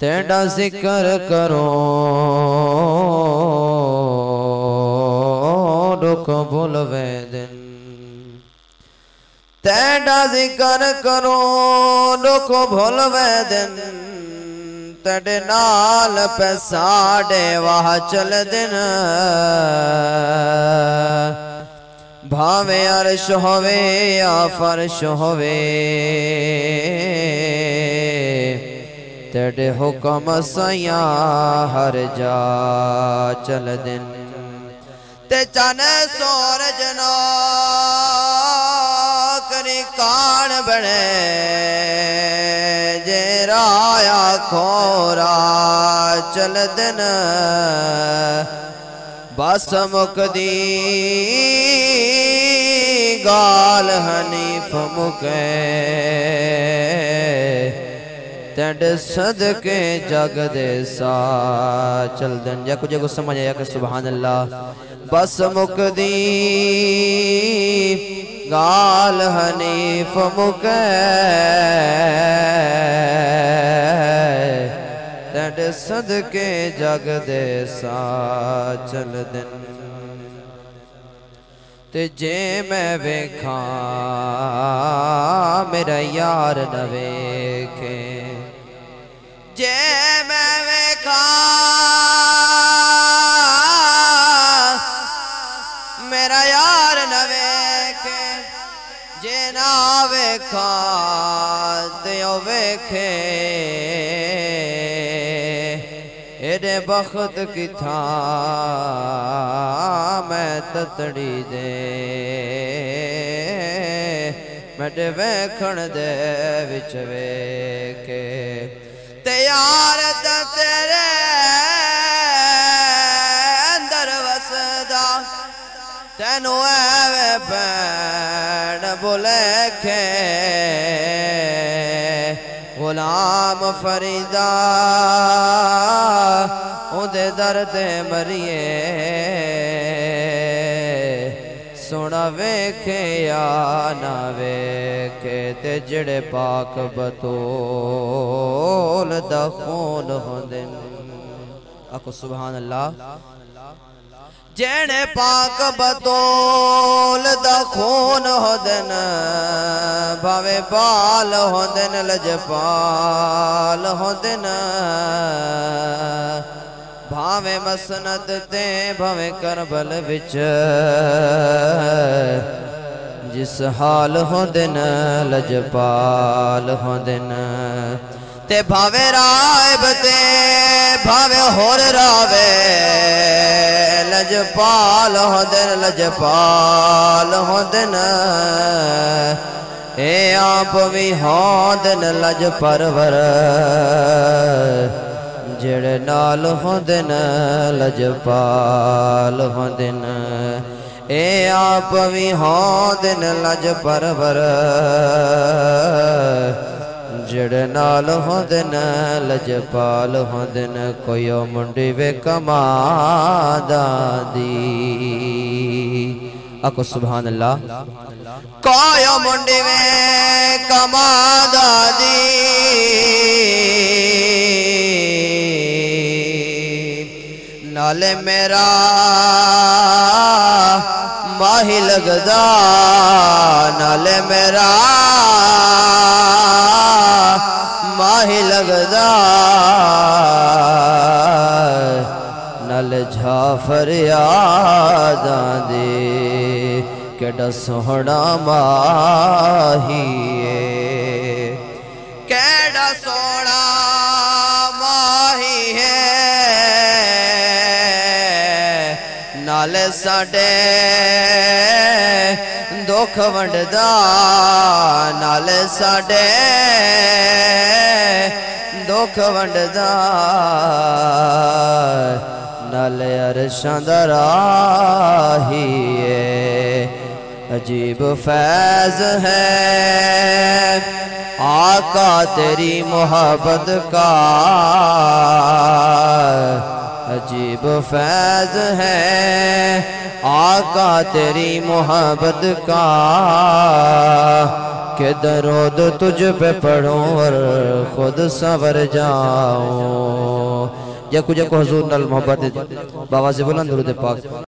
तेरा जिक्र करो दुख भुलवे दिन। तेरा जिक्र करो दुख भुलवे दिन। तेरे नाल पे साढ़े वाह चल दिन। भावे अर्श होवे या फर्श होवे तेरे हुक्म सया हर जा चल दिन। ते चन सूरज नो करी कान बने जे राया खोरा चल दिन। बस मुकदी गाल हनीफ मुके तेरे सदके जग दे सा चल दिन। या कुछ समझ आया कि सुभान अल्लाह। बस मुकदी गाल हनीफ मुके तेरे सदके जग दे सा चल दिन। ते जे मैं वेखा मेरा यार न वेखे। जे मैं वेखा मेरा यार न वेखे। जे ना वेखा ते ओ वेखे एडे बख्त की था मैं ततड़ी दे मेरे वेखण दे विच वेखे। ते यार तेरे अंदर वसदा तेनू एवे भैन बुलेखे। गुलाम फरीदा उदे दर्द मरिए सोना वेखे या ना वेखे। ते जड़े पाक बतूल दा खून होंदे। आखो सुभान अल्लाह। जेने पाक बतूल दा खून होंदन भावे बाल होंदन लजपाल होंदन। भावे मसनद ते भावे करबल विच जिस हाल होंदन लजपाल होंदन। ते भावे रायब ते भावे होर रावे लजपाल होंदन लजपाल होंदन। ए आप भी होंदन लज परवर जेड़े नाल होंदन लजपाल होंदन। ए आप भी होंदन लज परवर जेड़े नाल होंदन लजपाल होंदन। कोई ओ मुंडी वे कमादा दी। आको सुभान अल्लाह। कोई ओ मुंडी वे कमादा दी नाले मेरा माही लगदा नाले मेरा माही लगदा नल झाफर यादां दे केड़ा सोहना माही केड़ा सोहना माही है। नाले साडे दुख वंडदा नाले साडे दुख वंडदा नाले अरशां दा राही अजीब फैज़ है आका तेरी मोहब्बत का। अजीब फैज़ है आका तेरी मोहब्बत का। कि दरूद तुझ पे पढ़ूं और खुद संवर जाऊं। जको जको हुजूर नाल मोहब्बत बाबा से बुलंद दुरूद पाक।